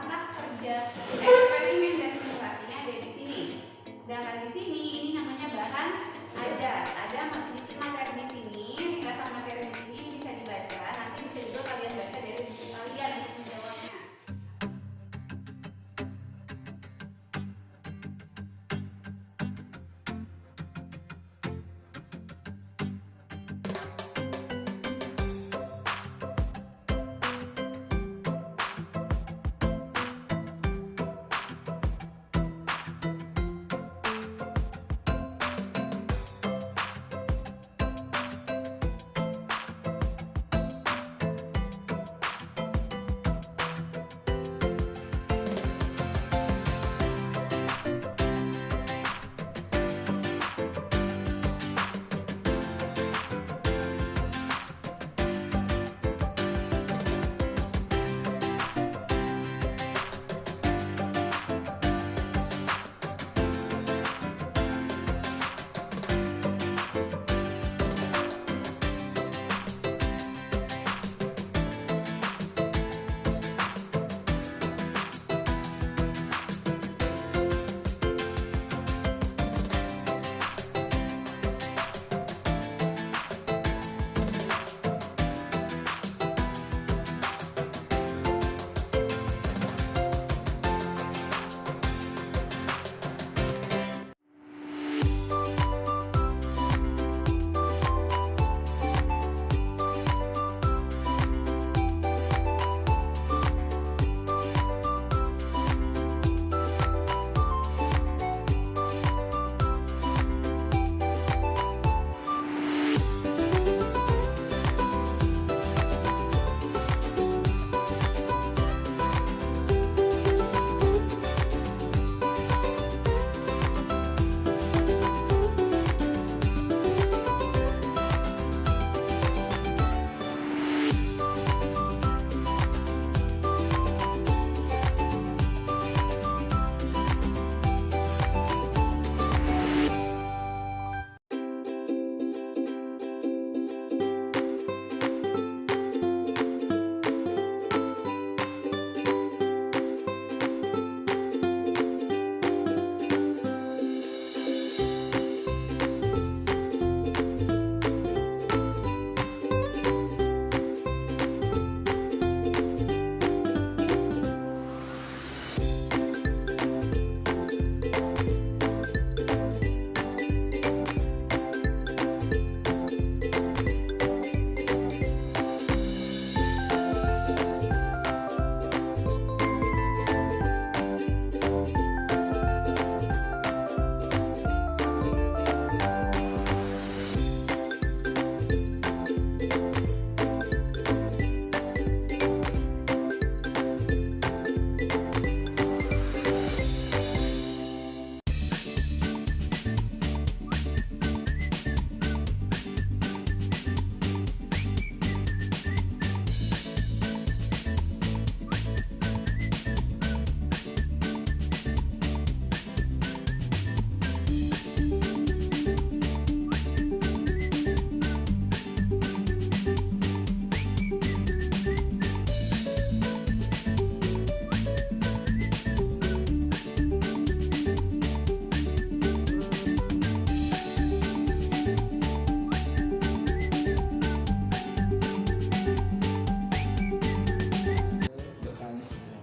tempat kerja eksperimen dan simulasinya ada di sini. Sedangkan di sini ini namanya bahan ajar. Ada sedikit materi di sini, ringkasan materi di sini bisa dibaca. Nanti bisa juga kalian baca dari buku kalian untuk menjawabnya.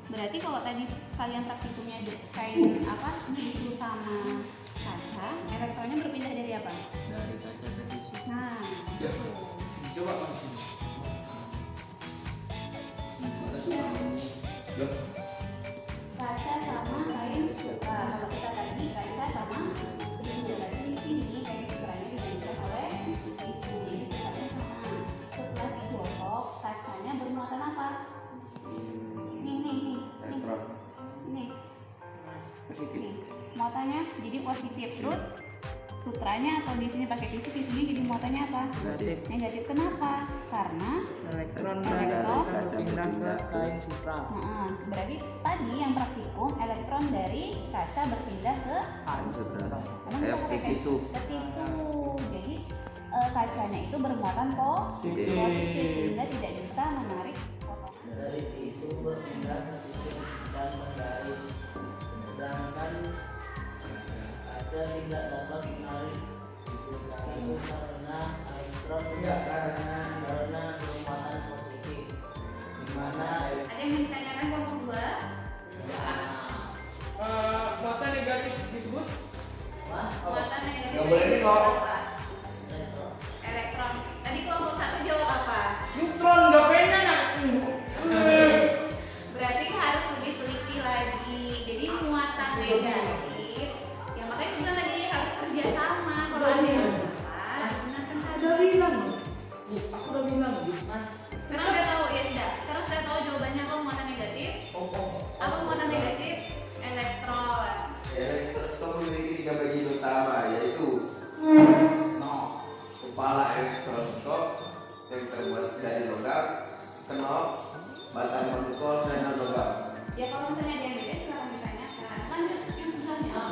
Berarti kalau tadi kalian praktikumnya kain tisu sama kaca, elektronnya berpindah dari apa? Dari kaca ke tisu. Nah, Ya. Coba langsung. Loh. kaca sama kain sutra. Kalau kita tadi kaca sama tisu. Berarti di sini kain sutranya digantikan oleh tisu. Jadi sutranya sama. Setelah digosok, kacanya bermuatan apa? Nih. Muatannya jadi positif. Terus sutranya atau di sini pakai tisu, tisunya jadi muatannya apa? Negatif. Kenapa? Karena Elektron berpindah ke kain sutra. Berarti tadi yang praktikum elektron dari kaca berpindah ke Kain sutra. kayak ke tisu. Jadi kacanya itu bermuatan positif sehingga tidak bisa menarik potongan. Dari tisu berpindah ke tisu dan tidak dapat menarik itu karena elektron karena kecepatan positif, di mana Ada yang mau ditanyakan kelompok 2? Muatan negatif disebut Muatan negatif Nggak boleh dari nengok. apa? Elektron. Tadi kelompok 1 jawab apa? neutron, nggak pena nak. Berarti harus lebih teliti lagi. Jadi muatan negatif, ya makanya juga tadi harus kerjasama. Kalau ada yang salah, gunakan Udah bilang. Aku udah bilang. Mas. Sekarang udah tahu ya sudah. Sekarang sudah tahu jawabannya apa muatan negatif? Apa muatan negatif? Elektron. Elektroskop memiliki 3 bagian utama, yaitu kepala elektroskop yang terbuat dari logam, kenop, batang mengkol, dan non-logam. Ya kalau misalnya ada yang beda silahkan ditanyakan. Lanjut yang sebelumnya.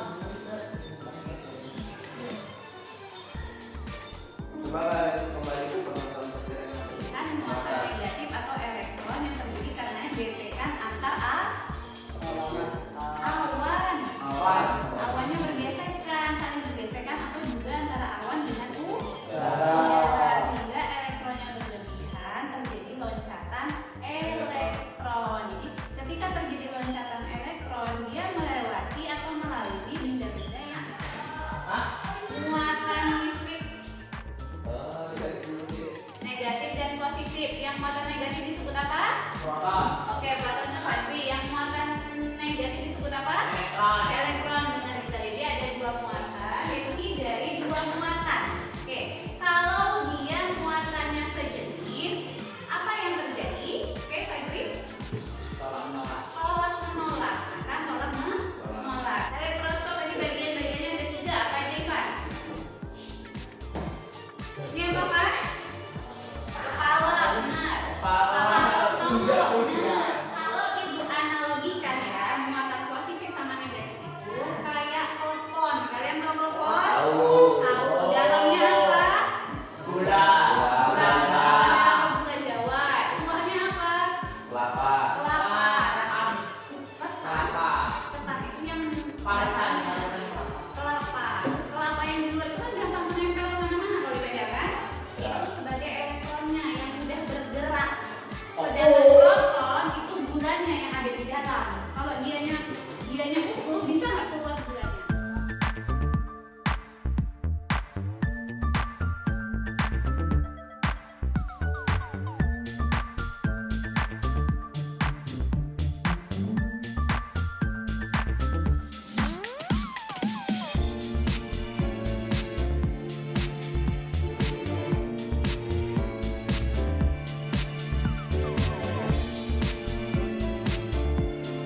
Coba kembali ke penonton persidangan. Kan muatan negatif atau elektron yang terjadi karena gesekan antar awan. Awannya bergesekan, saling bergesekan atau juga antara awan dengan udara. Sehingga elektron yang berlebihan terjadi loncatan elektron. Jadi ketika terjadi loncatan elektron, dia melewati atau melalui benda-benda yang muatan listrik negatif dan positif. Yang muatan negatif disebut apa? Oke, Platonnya Fadri. Yang muatan negatif disebut apa? Elektron. Benar, kita jadi ada 2 muatan, yaitu dari 2 muatan. Oke, kalau dia muatannya sejenis, apa yang terjadi? Oke, Fadri? Tolak menolak. Kan tolak menolak. Elektroskop tadi bagian-bagiannya ada 3. Apa aja, Ivan? Ini apa, Pak? Kepala, benar. Kepala atau tombol. Nah, kalau ibu analogikan ya, muatan positif sama negatif itu kayak telepon. Kalian tahu telepon? Tahu. Dalamnya apa? Gula atau gula Jawa. Buahnya apa? Kelapa. Kelapa. Ketan itu yang kelapa. Kelapa yang di luar itu kan gampang menempel kemana-mana kalau dipegang kan? Itu sebagai elektronnya yang mudah bergerak. Sedangkan proton itu gulanya yang ada di dalam. Kalau dianya utuh, bisa nggak keluar gulanya?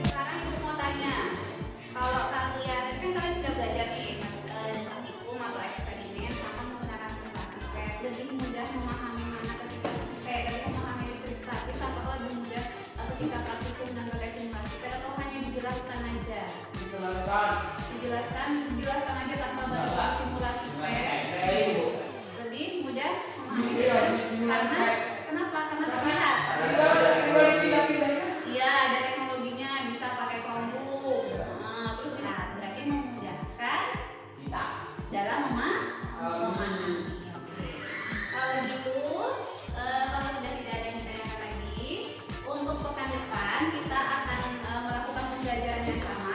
Sekarang ibu mau tanya, kalau kalian kan kalian sudah belajar nih praktikum atau eksperimen sama menggunakan simulasi tes, lebih mudah memahami mana ketika memahami listrik statis atau lebih mudah ketika praktikum dan pakai simulasi tes atau hanya dijelaskan aja? Dijelaskan aja tanpa bantuan simulasi tes. Lebih mudah memahami karena kenapa? Karena terlihat. Iya, ada teknologinya, bisa pakai Chromebook. Terus bisa berarti memudahkan dalam memahami. Kalau gitu, kalau sudah tidak ada yang ditanyakan lagi, untuk pekan depan kita akan melakukan pembelajaran yang sama.